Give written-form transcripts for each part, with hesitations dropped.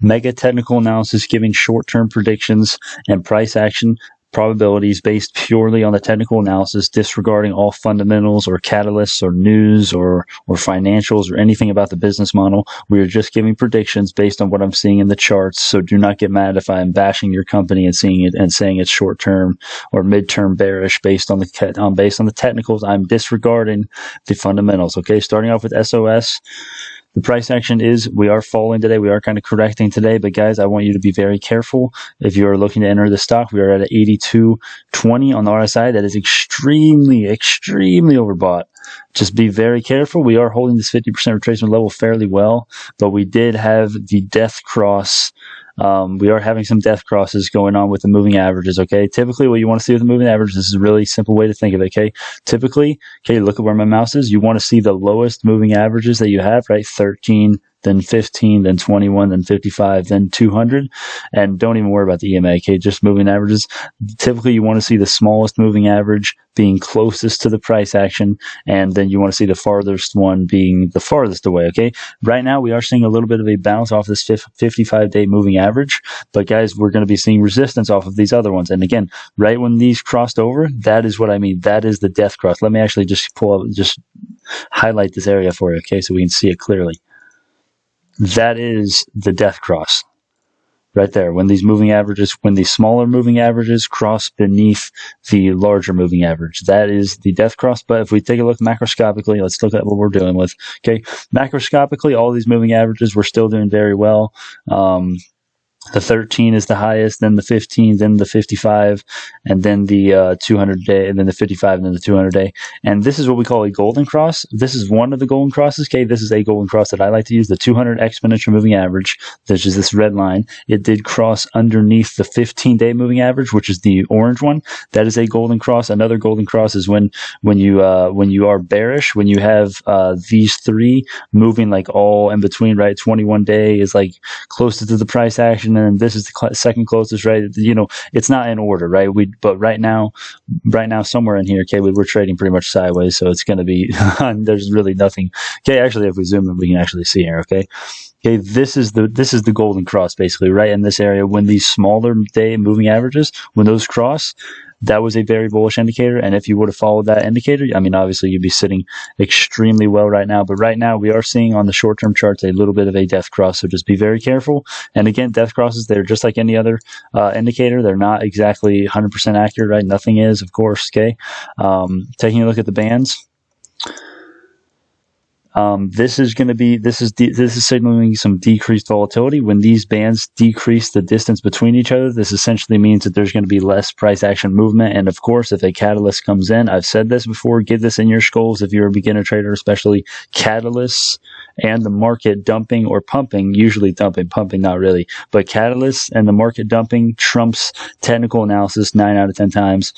Mega technical analysis giving short-term predictions and price action probabilities based purely on the technical analysis, disregarding all fundamentals or catalysts or news or financials or anything about the business model. We are just giving predictions based on what I'm seeing in the charts. So do not get mad if I'm bashing your company and seeing it and saying it's short term or midterm bearish based on the technicals. I'm disregarding the fundamentals. Okay, starting off with SOS. The price action is, we are falling today. We are kind of correcting today, but guys, I want you to be very careful. If you're looking to enter the stock, we are at 82.20 on the RSI. That is extremely, extremely overbought. Just be very careful. We are holding this 50% retracement level fairly well, but we did have the death cross. We are having some death crosses going on with the moving averages, okay? Typically, what you want to see with the moving averages, this is a really simple way to think of it, okay? Typically, okay, look at where my mouse is. You want to see the lowest moving averages that you have, right? 13, then 15, then 21, then 55, then 200. And don't even worry about the EMA, okay? Just moving averages. Typically, you want to see the smallest moving average being closest to the price action, and then you want to see the farthest one being the farthest away, okay? Right now, we are seeing a little bit of a bounce off this 55-day moving average, but guys, we're going to be seeing resistance off of these other ones. And again, right when these crossed over, that is what I mean. That is the death cross. Let me actually just highlight this area for you, okay, so we can see it clearly. That is the death cross right there. When these smaller moving averages cross beneath the larger moving average, that is the death cross. But if we take a look macroscopically, let's look at what we're dealing with. Okay, macroscopically, all these moving averages, we're still doing very well. The 13 is the highest, then the 15, then the 55, and then the 200 day, and then the 55, and then the 200 day. And this is what we call a golden cross. This is one of the golden crosses. Okay, this is a golden cross that I like to use, the 200 exponential moving average, which is this red line. It did cross underneath the 15-day moving average, which is the orange one. That is a golden cross. Another golden cross is when you are bearish, when you have these three moving like all in between, right? 21 day is like closest to the price action, and this is the second closest, right? You know, it's not in order, right? But right now, somewhere in here, okay, we're trading pretty much sideways, so it's going to be there's really nothing. Okay, actually, if we zoom in, we can actually see here. Okay, this is the golden cross, basically, right in this area. When these smaller day moving averages, when those cross, that was a very bullish indicator. And if you would have followed that indicator, I mean, obviously you'd be sitting extremely well right now. But right now we are seeing on the short-term charts a little bit of a death cross. So just be very careful. And again, death crosses, they're just like any other indicator. They're not exactly 100% accurate, right? Nothing is, of course. Okay. Taking a look at the bands. This is signaling some decreased volatility. When these bands decrease the distance between each other, this essentially means that there's going to be less price action movement. And of course, if a catalyst comes in, I've said this before, get this in your skulls if you're a beginner trader, especially catalysts and the market dumping or pumping, usually dumping, pumping not really, but catalysts and the market dumping trumps technical analysis 9 out of 10 times.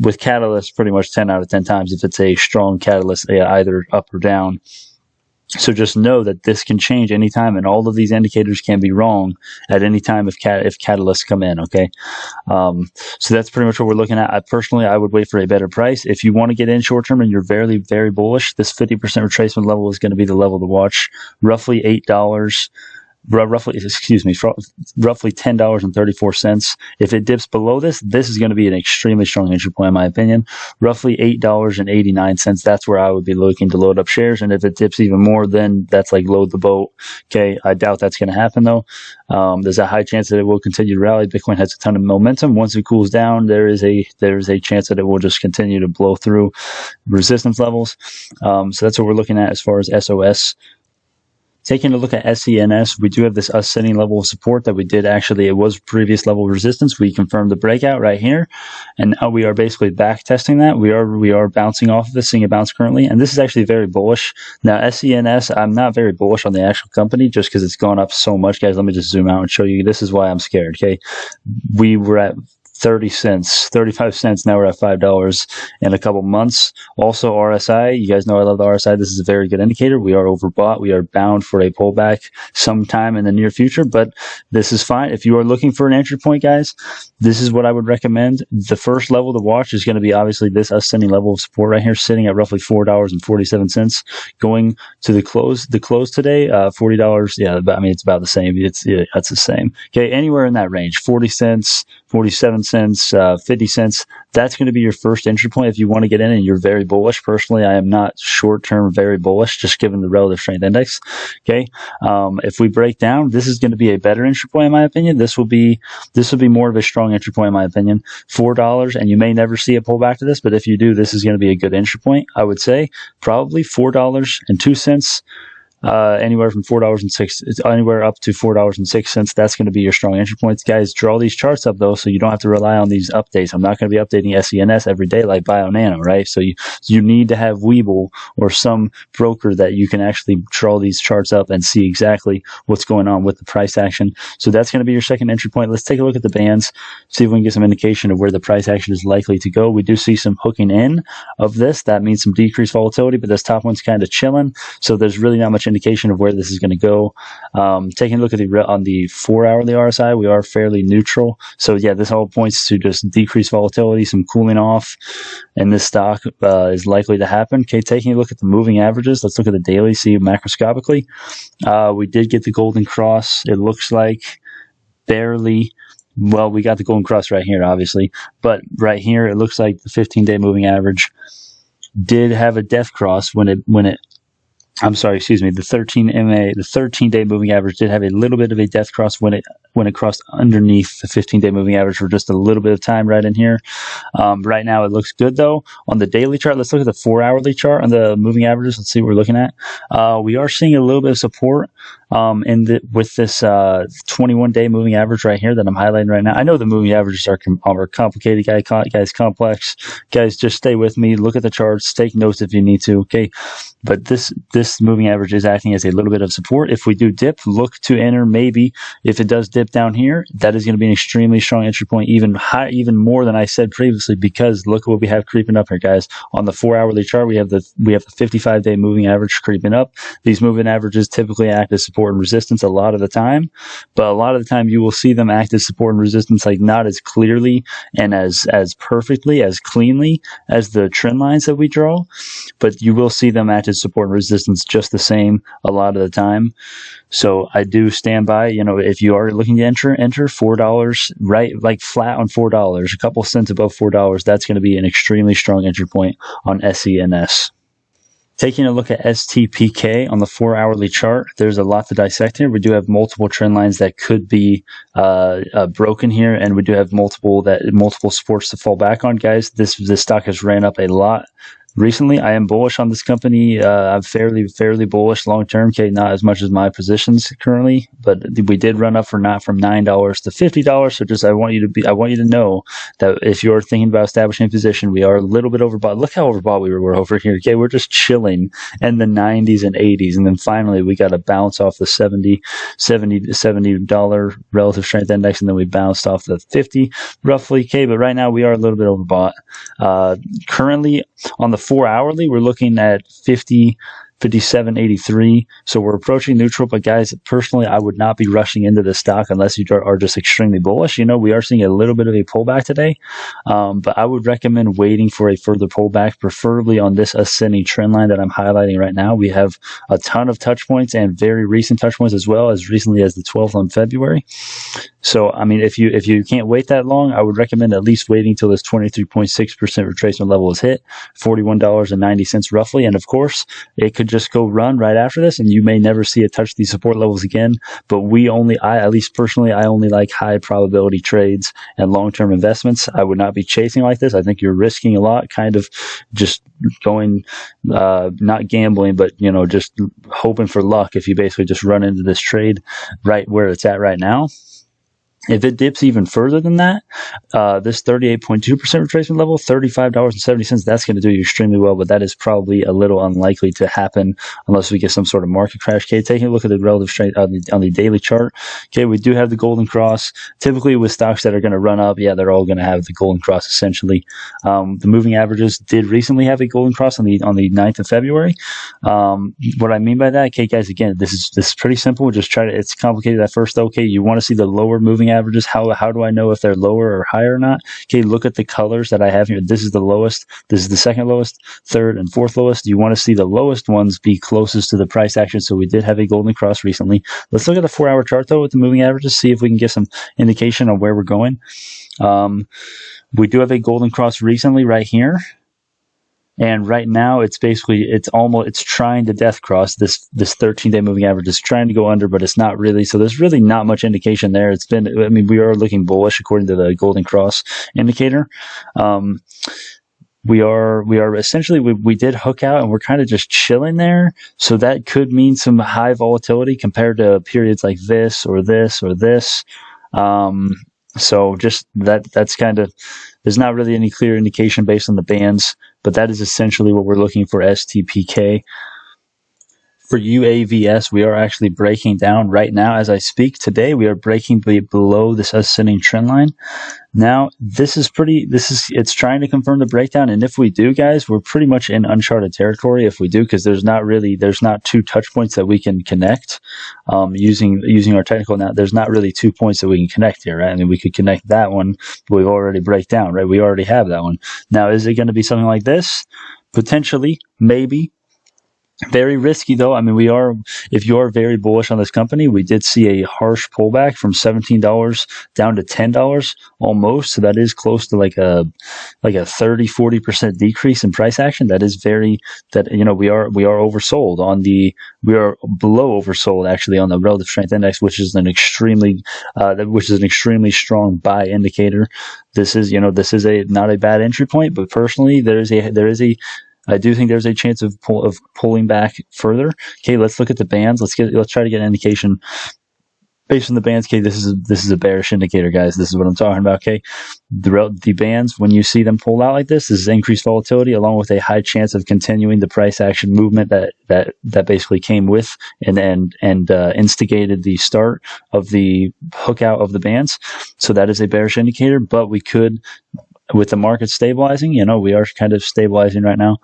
With catalysts, pretty much 10 out of 10 times if it's a strong catalyst, either up or down. So just know that this can change anytime, and all of these indicators can be wrong at any time if catalysts come in, okay? So that's pretty much what we're looking at. I would wait for a better price. If you want to get in short-term and you're very, very bullish, this 50% retracement level is going to be the level to watch. Roughly $8. Roughly $10.34. If it dips below this is going to be an extremely strong entry point, in my opinion. Roughly $8.89. That's where I would be looking to load up shares. And if it dips even more, then that's like load the boat. Okay, I doubt that's going to happen though. There's a high chance that it will continue to rally. Bitcoin has a ton of momentum. Once it cools down, there is a chance that it will just continue to blow through resistance levels. So that's what we're looking at as far as SOS. Taking a look at SENS, we do have this ascending level of support that we did actually, it was previous level of resistance. We confirmed the breakout right here, and now we are basically back testing that. We are bouncing off of this, seeing a bounce currently, and this is actually very bullish. Now, SENS, I'm not very bullish on the actual company just because it's gone up so much. Guys, let me just zoom out and show you. This is why I'm scared, okay? We were at 30 cents, 35 cents. Now we're at $5 in a couple months. Also, RSI, you guys know I love the RSI. This is a very good indicator. We are overbought. We are bound for a pullback sometime in the near future, but this is fine. If you are looking for an entry point, guys, this is what I would recommend. The first level to watch is going to be obviously this ascending level of support right here, sitting at roughly $4.47, going to the close. The close today, $40. Yeah, I mean, it's about the same. That's the same. Okay, anywhere in that range, 40 cents, 47 cents, 50 cents. That's going to be your first entry point if you want to get in and you're very bullish. Personally, I am not short-term very bullish, just given the relative strength index. Okay, if we break down, this is going to be a better entry point in my opinion. This will be more of a strong entry point in my opinion. $4, and you may never see a pullback to this, but if you do, this is going to be a good entry point. I would say probably $4.02. Anywhere from anywhere up to $4.06. That's going to be your strong entry points. Guys, draw these charts up though, so you don't have to rely on these updates. I'm not going to be updating SENS every day like BioNano, right? So you need to have Webull or some broker that you can actually draw these charts up and see exactly what's going on with the price action. So that's going to be your second entry point. Let's take a look at the bands, see if we can get some indication of where the price action is likely to go. We do see some hooking in of this. That means some decreased volatility, but this top one's kind of chilling. So there's really not much indication of where this is going to go. Taking a look at on the 4-hourly RSI, we are fairly neutral. So yeah, this all points to just decreased volatility, some cooling off, and this stock is likely to happen. Okay, taking a look at the moving averages, let's look at the daily, see macroscopically. We did get the golden cross. It looks like barely. Well, we got the golden cross right here, obviously, but right here it looks like the 15-day moving average did have a death cross when it. I'm sorry, excuse me. The 13-day moving average did have a little bit of a death cross when it crossed underneath the 15-day moving average for just a little bit of time right in here. Right now it looks good though. On the daily chart, let's look at the 4-hourly chart on the moving averages. Let's see what we're looking at. We are seeing a little bit of support with this 21-day moving average right here that I'm highlighting right now. I know the moving averages are complicated, guys, complex. Guys, just stay with me. Look at the charts. Take notes if you need to. Okay, but this moving average is acting as a little bit of support. If we do dip, look to enter maybe. If it does dip down here, that is going to be an extremely strong entry point, even more than I said previously, because look at what we have creeping up here, guys. On the 4-hourly chart, we have the 55-day moving average creeping up. These moving averages typically act as support and resistance a lot of the time, but a lot of the time you will see them act as support and resistance, like not as clearly and as perfectly, as cleanly as the trend lines that we draw, but you will see them act as support and resistance just the same a lot of the time. So I do stand by, if you are looking to enter $4, right, like flat on $4, a couple cents above $4, that's going to be an extremely strong entry point on SENS. Taking a look at STPK on the 4-hourly chart, there's a lot to dissect here. We do have multiple trend lines that could be broken here, and we do have multiple supports to fall back on, guys. This stock has ran up a lot recently. I am bullish on this company. I'm fairly bullish long term. Okay, not as much as my positions currently, but we did run up from $9 to $50. So just I want you to know that if you're thinking about establishing a position, we are a little bit overbought. Look how overbought we were over here. Okay, we're just chilling in the 90s and 80s, and then finally we got to bounce off the $70 relative strength index, and then we bounced off the 50 roughly. Okay, but right now we are a little bit overbought. Currently on the 4-hourly, we're looking at 57.83, so we're approaching neutral. But guys, personally, I would not be rushing into the stock unless you are just extremely bullish. We are seeing a little bit of a pullback today, but I would recommend waiting for a further pullback, preferably on this ascending trend line that I'm highlighting right now. We have a ton of touch points and very recent touch points as well, as recently as the 12th on February. So, I mean, if you can't wait that long, I would recommend at least waiting until this 23.6% retracement level is hit, $41.90 roughly. And of course, it could just go run right after this, and you may never see it touch these support levels again. But at least personally, I only like high probability trades and long-term investments. I would not be chasing like this. I think you're risking a lot, kind of just going, not gambling, but, just hoping for luck if you basically just run into this trade right where it's at right now. If it dips even further than that, this 38.2% retracement level, $35.70, that's going to do you extremely well, but that is probably a little unlikely to happen unless we get some sort of market crash. Okay, taking a look at the relative strength on the daily chart. Okay, we do have the golden cross. Typically with stocks that are going to run up, yeah, they're all going to have the golden cross essentially. The moving averages did recently have a golden cross on the 9th of February. What I mean by that, okay, guys, again, this is pretty simple. Just try to, it's complicated at first though. Okay, you want to see the lower moving averages. How do I know if they're lower or higher or not? Okay, look at the colors that I have here. This is the lowest. This is the second lowest, third and fourth lowest. You want to see the lowest ones be closest to the price action. So we did have a golden cross recently. Let's look at the 4-hour chart though with the moving averages, see if we can get some indication on where we're going. We do have a golden cross recently right here. And right now, it's trying to death cross. This 13-day moving average is trying to go under, but it's not really. So there's really not much indication there. We are looking bullish according to the golden cross indicator. We are essentially, we did hook out and we're kind of just chilling there. So that could mean some high volatility compared to periods like this or this or this. So just that's kind of, there's not really any clear indication based on the bands, but that is essentially what we're looking for STPK. For UAVS, we are actually breaking down right now as I speak. Today, we are breaking below this ascending trend line. Now, it's trying to confirm the breakdown. And if we do, guys, we're pretty much in uncharted territory if we do, because there's not two touch points that we can connect using our technical. Now, there's not really 2 points that we can connect here, right? I mean, we could connect that one, but we've already break down, right? We already have that one. Now, is it going to be something like this? Potentially, maybe. Very risky though. I mean, if you are very bullish on this company, we did see a harsh pullback from $17 down to $10 almost. So that is close to like a 30-40% decrease in price action. That is we are oversold we are below oversold actually on the relative strength index, which is an extremely strong buy indicator. This is not a bad entry point, but personally I do think there's a chance of pulling back further. Okay, let's look at the bands. Let's try to get an indication based on the bands. Okay, this is a bearish indicator, guys. This is what I'm talking about. Okay, the bands, when you see them pull out like this is increased volatility along with a high chance of continuing the price action movement that basically came with and instigated the start of the hook out of the bands. So that is a bearish indicator, but we could, with the market stabilizing, we are kind of stabilizing right now.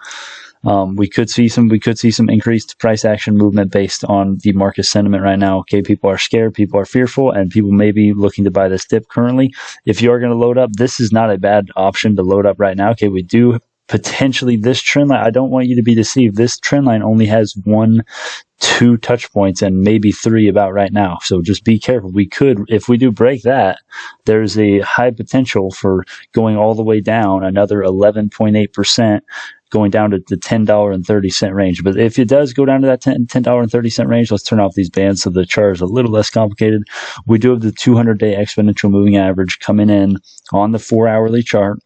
We could see some increased price action movement based on the market sentiment right now. Okay, people are scared, people are fearful, and people may be looking to buy this dip currently. If you are going to load up, this is not a bad option to load up right now. Okay, we do potentially this trend line. I don't want you to be deceived. This trend line only has 1-2 touch points and maybe 3 about right now. So just be careful. If we do break that, there's a high potential for going all the way down another 11.8%, going down to the $10.30 range. But if it does go down to that $10.30 range, let's turn off these bands so the chart is a little less complicated. We do have the 200-day exponential moving average coming in on the 4-hourly chart.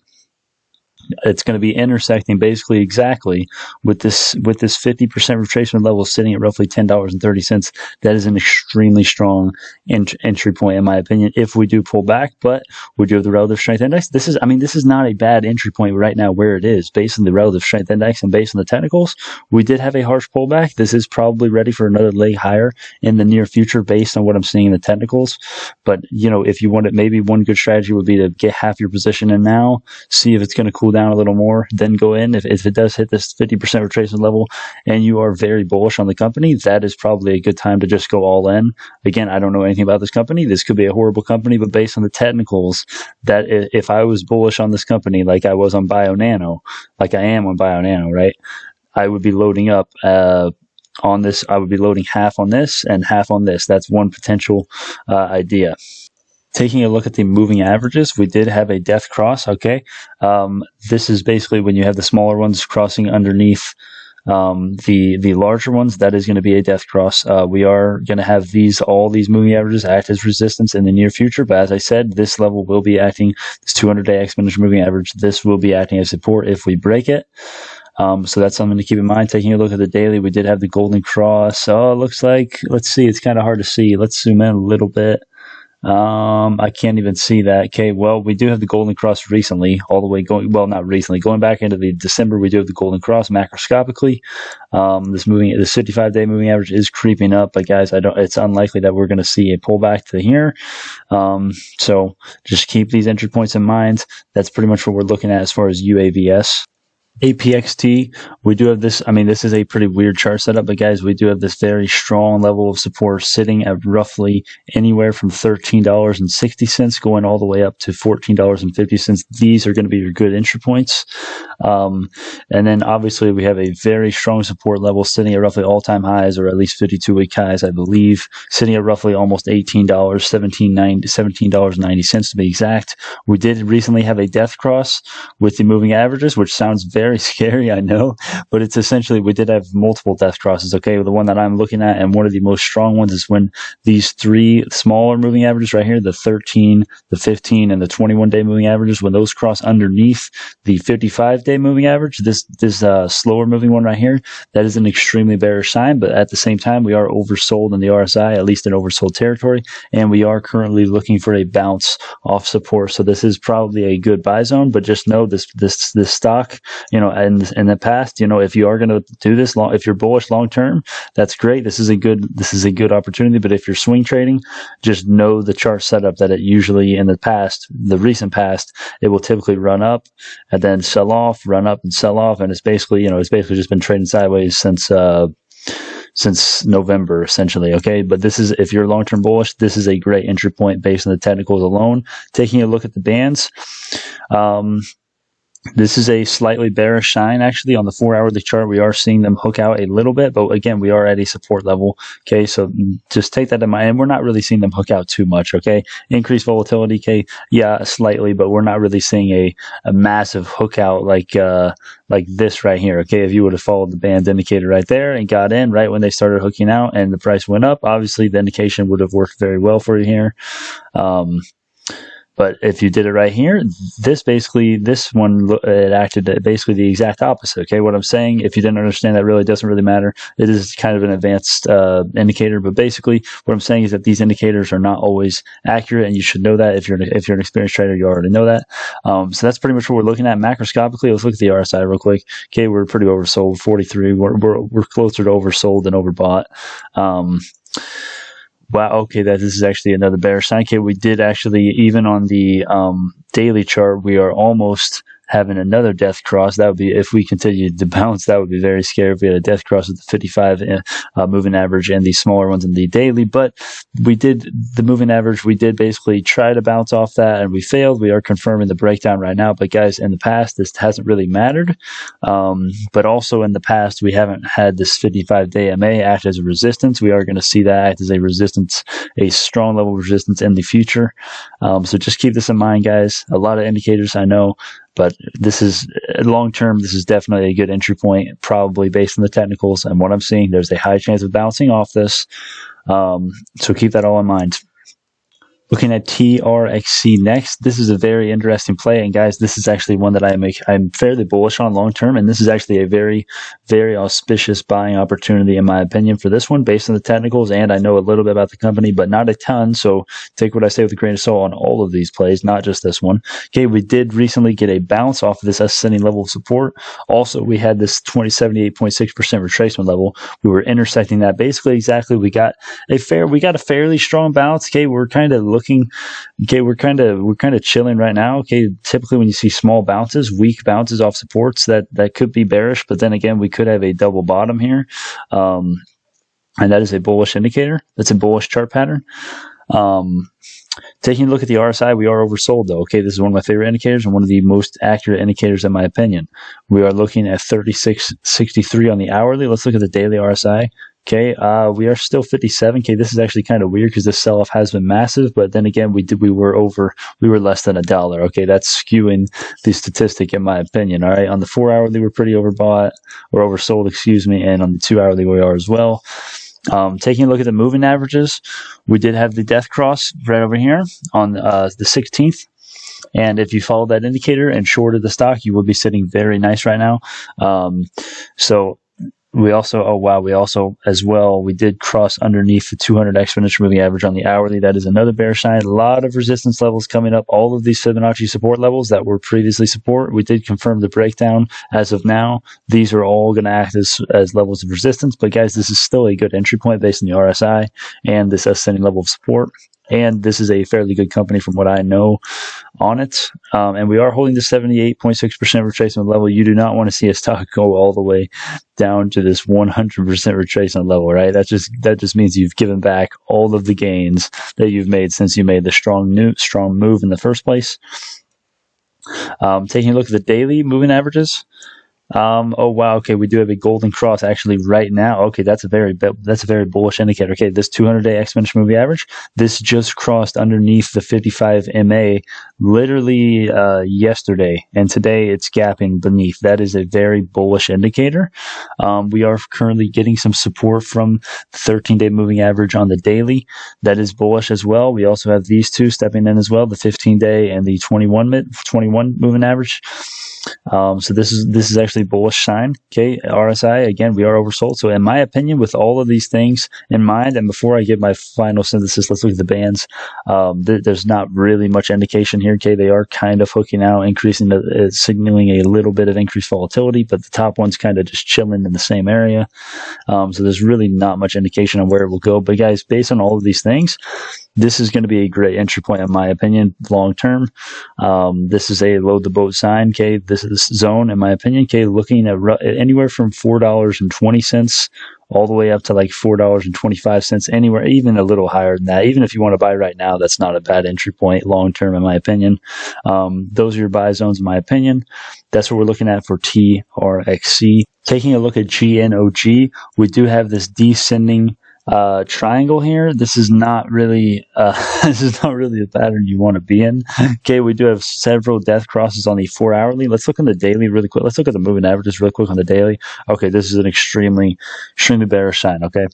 It's going to be intersecting basically exactly with this 50% retracement level sitting at roughly $10.30. That is an extremely strong entry point in my opinion if we do pull back, but we do have the relative strength index. This is not a bad entry point right now where it is based on the relative strength index and based on the technicals. We did have a harsh pullback. This is probably ready for another leg higher in the near future based on what I'm seeing in the technicals. But if you want it, maybe one good strategy would be to get half your position in now, see if it's going to cool down a little more, then go in. If it does hit this 50% retracement level and you are very bullish on the company, that is probably a good time to just go all in. Again, I don't know anything about this company. This could be a horrible company, but based on the technicals, that if I was bullish on this company like I was on BioNano, like I am on BioNano, right, I would be loading up on this. I would be loading half on this and half on this. That's one potential idea. Taking a look at the moving averages, we did have a death cross. Okay, this is basically when you have the smaller ones crossing underneath the larger ones. That is going to be a death cross. We are going to have all these moving averages act as resistance in the near future. But as I said, this level will be acting, this 200-day exponential moving average, this will be acting as support if we break it. So that's something to keep in mind. Taking a look at the daily, we did have the golden cross. Oh, it looks like, let's see, it's kind of hard to see. Let's zoom in a little bit. I can't even see that. Okay, well, we do have the Golden Cross recently, all the way going, well, not recently, going back into the December, we do have the Golden Cross macroscopically. This 55-day moving average is creeping up, but guys, it's unlikely that we're going to see a pullback to here. So just keep these entry points in mind. That's pretty much what we're looking at as far as UAVS. APXT, we do have this, I mean, this is a pretty weird chart setup, but guys, we do have this very strong level of support sitting at roughly anywhere from $13.60 going all the way up to $14.50. These are going to be your good entry points. And then obviously we have a very strong support level sitting at roughly all-time highs, or at least 52-week highs, I believe, sitting at roughly almost $18, $17.90 to be exact. We did recently have a death cross with the moving averages, which sounds very scary, I know, but it's essentially, we did have multiple death crosses. Okay, the one that I'm looking at, and one of the most strong ones, is when these three smaller moving averages right here, the 13, the 15, and the 21-day moving averages, when those cross underneath the 55-day moving average, this slower moving one right here, that is an extremely bearish sign. But at the same time, we are oversold in the RSI, at least in oversold territory, and we are currently looking for a bounce off support. So this is probably a good buy zone, but just know this stock, and in the past, if you are going to do this if you're bullish long term, that's great. This is a good opportunity. But if you're swing trading, just know the chart setup that it usually, in the recent past, it will typically run up and then sell off, run up and sell off, and it's basically just been trading sideways since November, essentially. Okay, but if you're long-term bullish, this is a great entry point based on the technicals alone. Taking a look at the bands, this is a slightly bearish sign. Actually, on the 4-hourly chart, we are seeing them hook out a little bit, but again, we are at a support level. Okay, so just take that in mind. And we're not really seeing them hook out too much. Okay, increased volatility. Okay, yeah, slightly, but we're not really seeing a massive hook out like this right here. Okay, if you would have followed the band indicator right there and got in right when they started hooking out and the price went up, obviously the indication would have worked very well for you here. But if you did it right here, this one, it acted basically the exact opposite. Okay, what I'm saying, if you didn't understand, that really doesn't really matter. It is kind of an advanced indicator, but basically what I'm saying is that these indicators are not always accurate, and you should know that. If you're an experienced trader, you already know that. So that's pretty much what we're looking at macroscopically. Let's look at the RSI real quick. Okay, we're pretty oversold, 43. We're closer to oversold than overbought. Wow, okay, this is actually another bearish sign. Okay, we did actually, even on the daily chart, we are almost having another death cross. That would be, if we continued to bounce, that would be very scary if we had a death cross with the 55 moving average and the smaller ones in the daily. But we did the moving average. We did basically try to bounce off that, and we failed. We are confirming the breakdown right now. But guys, in the past, this hasn't really mattered. But also in the past, we haven't had this 55-day MA act as a resistance. We are going to see that act as a resistance, a strong level of resistance in the future. So just keep this in mind, guys. A lot of indicators, I know. But this is long term. This is definitely a good entry point, probably based on the technicals and what I'm seeing. There's a high chance of bouncing off this, so keep that all in mind. Looking at TRXC next, this is a very interesting play, and guys, this is actually one that I'm fairly bullish on long term, and this is actually a very, very auspicious buying opportunity in my opinion for this one, based on the technicals, and I know a little bit about the company, but not a ton. So take what I say with a grain of salt on all of these plays, not just this one. Okay, we did recently get a bounce off of this ascending level of support. Also, we had this 78.6% retracement level. We were intersecting that basically exactly. We got a fairly strong bounce. Okay, we're kind of we're kind of chilling right now. Okay, typically when you see small bounces, weak bounces off supports, that could be bearish, but then again, we could have a double bottom here, and that is a bullish indicator. That's a bullish chart pattern. Taking a look at the RSI, we are oversold though. Okay, this is one of my favorite indicators and one of the most accurate indicators in my opinion. We are looking at 36.63 on the hourly. Let's look at the daily RSI. Okay, we are still 57. Okay, this is actually kind of weird because this sell-off has been massive, but then again, we were less than $1. Okay, that's skewing the statistic in my opinion. All right, on the 4-hourly, we're pretty overbought or oversold, excuse me, and on the 2-hourly, we are as well. Taking a look at the moving averages, we did have the death cross right over here on the 16th. And if you follow that indicator and shorted the stock, you will be sitting very nice right now. So we also, oh wow, we also as well, we did cross underneath the 200 exponential moving average on the hourly. That is another bearish sign. A lot of resistance levels coming up. All of these Fibonacci support levels that were previously support, we did confirm the breakdown. As of now, these are all going to act as levels of resistance. But guys, this is still a good entry point based on the RSI and this ascending level of support. And this is a fairly good company from what I know on it. And we are holding the 78.6% retracement level. You do not want to see a stock go all the way down to this 100% retracement level, right? That just means you've given back all of the gains that you've made since you made the strong move in the first place. Taking a look at the daily moving averages. Oh wow, okay, we do have a golden cross actually right now. Okay, that's a very bullish indicator. Okay, this 200-day exponential moving average, this just crossed underneath the 55 MA literally yesterday, and today it's gapping beneath. That is a very bullish indicator. We are currently getting some support from the 13-day moving average on the daily. That is bullish as well. We also have these two stepping in as well, the 15-day and the 21 moving average. So this is actually a bullish sign. Okay, RSI, again, we are oversold. So in my opinion, with all of these things in mind, and before I give my final synthesis, let's look at the bands. There's not really much indication here. Okay, they are kind of hooking out, increasing, signaling a little bit of increased volatility, but the top one's kind of just chilling in the same area. So there's really not much indication on where it will go. But guys, based on all of these things, this is going to be a great entry point, in my opinion, long term. This is a load the boat sign. Okay, this is zone, in my opinion. Okay, looking at anywhere from $4.20 all the way up to like $4.25, anywhere, even a little higher than that. Even if you want to buy right now, that's not a bad entry point long term, in my opinion. Those are your buy zones, in my opinion. That's what we're looking at for TRXC. Taking a look at GNOG, we do have this descending triangle here. This is not really the pattern you want to be in. Okay, we do have several death crosses on the 4-hourly. Let's look on the daily really quick. Let's look at the moving averages real quick on the daily. Okay, this is an extremely bearish sign. Okay.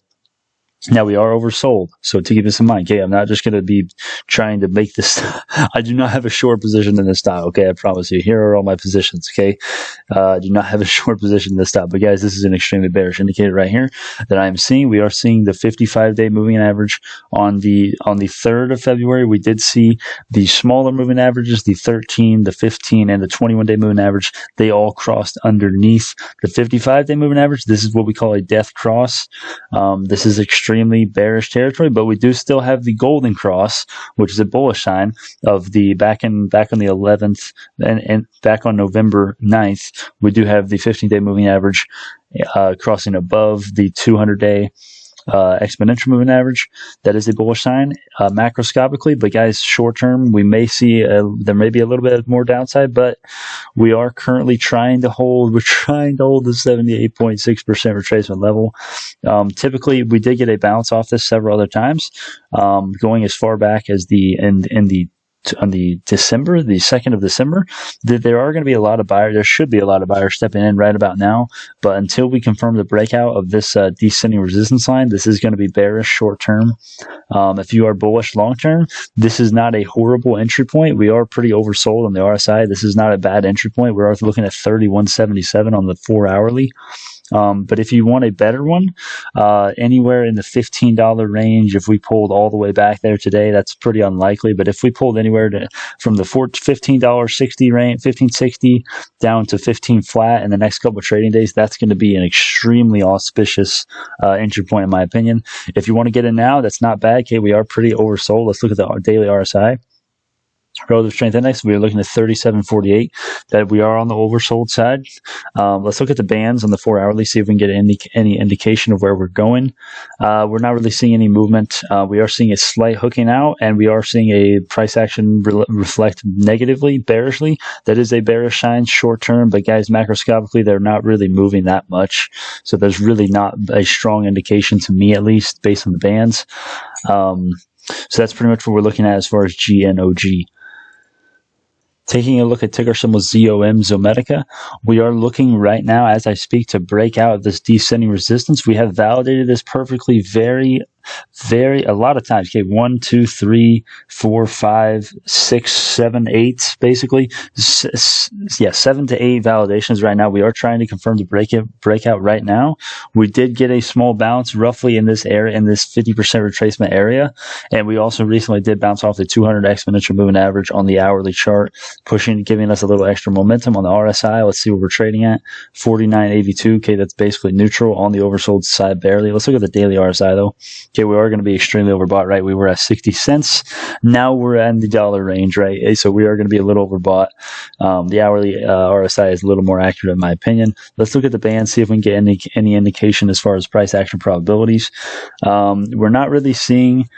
Now, we are oversold, so to keep this in mind, okay, I'm not just going to be trying to make this, I do not have a short position in this stock, okay, I promise you. Here are all my positions, okay? I do not have a short position in this stock, but guys, this is an extremely bearish indicator right here that I'm seeing. We are seeing the 55-day moving average on the 3rd of February. We did see the smaller moving averages, the 13, the 15, and the 21-day moving average. They all crossed underneath the 55-day moving average. This is what we call a death cross. This is extremely bearish territory, but we do still have the golden cross, which is a bullish sign of the back on the 11th and back on November 9th. We do have the 15-day moving average crossing above the 200-day exponential moving average. That is a bullish sign macroscopically, but guys, short term, we may see there may be a little bit more downside, but we are currently trying to hold the 78.6% retracement level. Typically, we did get a bounce off this several other times, going as far back as on the December, the 2nd of December, there are going to be a lot of buyers. There should be a lot of buyers stepping in right about now. But until we confirm the breakout of this descending resistance line, this is going to be bearish short term. If you are bullish long term, this is not a horrible entry point. We are pretty oversold on the RSI. This is not a bad entry point. We're looking at 31.77 on the 4-hourly. But if you want a better one, anywhere in the $15 range, if we pulled all the way back there today, that's pretty unlikely. But if we pulled anywhere from the $15.60 range, $15.60 down to 15 flat in the next couple of trading days, that's going to be an extremely auspicious entry point, in my opinion. If you want to get in now, that's not bad. Okay, we are pretty oversold. Let's look at the daily RSI. Relative strength index, we are looking at 37.48. That we are on the oversold side. Let's look at the bands on the 4-hourly, see if we can get any indication of where we're going. We're not really seeing any movement. We are seeing a slight hooking out, and we are seeing a price action reflect negatively, bearishly. That is a bearish sign short term, but guys, macroscopically, they're not really moving that much. So there's really not a strong indication, to me at least, based on the bands. So that's pretty much what we're looking at as far as GNOG. Taking a look at ticker symbol ZOM, Zomedica, we are looking right now as I speak to break out of this descending resistance. We have validated this perfectly very a lot of times. Okay, 1, 2, 3, 4, 5, 6, 7, 8, basically. 7 to 8 validations right now. We are trying to confirm the breakout right now. We did get a small bounce roughly in this area, in this 50% retracement area. And we also recently did bounce off the 200 exponential moving average on the hourly chart, giving us a little extra momentum on the RSI. Let's see what we're trading at. 49.82. Okay, that's basically neutral on the oversold side barely. Let's look at the daily RSI though. Okay, we are going to be extremely overbought, right? We were at 60 cents. Now we're in the dollar range, right? So we are going to be a little overbought. The hourly RSI is a little more accurate in my opinion. Let's look at the band, see if we can get any indication as far as price action probabilities. We're not really seeing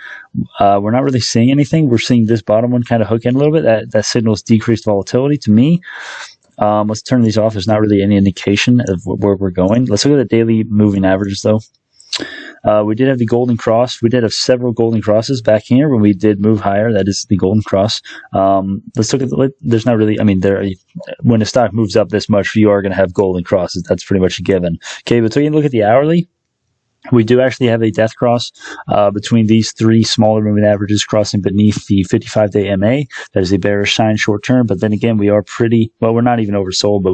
anything. We're seeing this bottom one kind of hook in a little bit. That signals decreased volatility to me. Let's turn these off. There's not really any indication of where we're going. Let's look at the daily moving averages though. We did have the golden cross. We did have several golden crosses back here when we did move higher. That is the golden cross. Let's look at there's not really, when the stock moves up this much, you are going to have golden crosses. That's pretty much a given. Okay, but taking a look at the hourly, we do actually have a death cross between these three smaller moving averages crossing beneath the 55-day MA. That is a bearish sign short term. But then again, we are we're not even oversold, but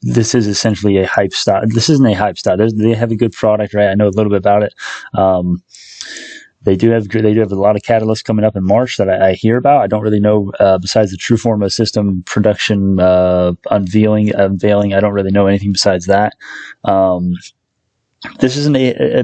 this is essentially a hype stock. This isn't a hype stock. They have a good product, right? I know a little bit about it. They do have a lot of catalysts coming up in March that I hear about. I don't really know, besides the True Forma system production unveiling. I don't really know anything besides that. This isn't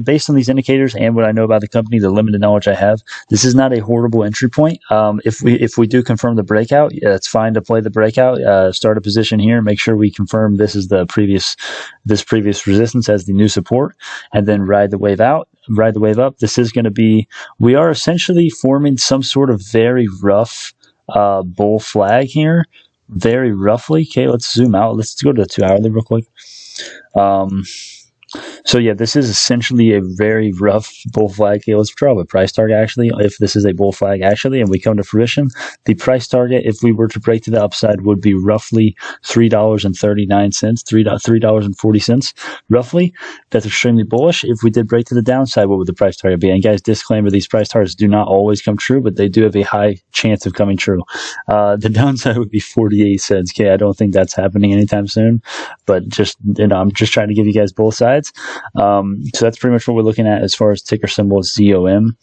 based on these indicators and what I know about the company, the limited knowledge I have. This is not a horrible entry point. If we do confirm the breakout, it's fine to play the breakout. Start a position here, make sure we confirm this is this previous resistance as the new support, and then ride the wave out, ride the wave up. This is going to be. We are essentially forming some sort of very rough bull flag here, very roughly. Okay, let's zoom out. Let's go to the 2 hourly real quick. So yeah, this is essentially a very rough bull flag. Okay, let's draw a price target actually. If this is a bull flag actually and we come to fruition, the price target, if we were to break to the upside, would be roughly $3.39, $3.40 roughly. That's extremely bullish. If we did break to the downside, what would the price target be? And guys, disclaimer, these price targets do not always come true, but they do have a high chance of coming true. The downside would be 48 cents. Okay, I don't think that's happening anytime soon, but I'm just trying to give you guys both sides. So that's pretty much what we're looking at as far as ticker symbol ZOM.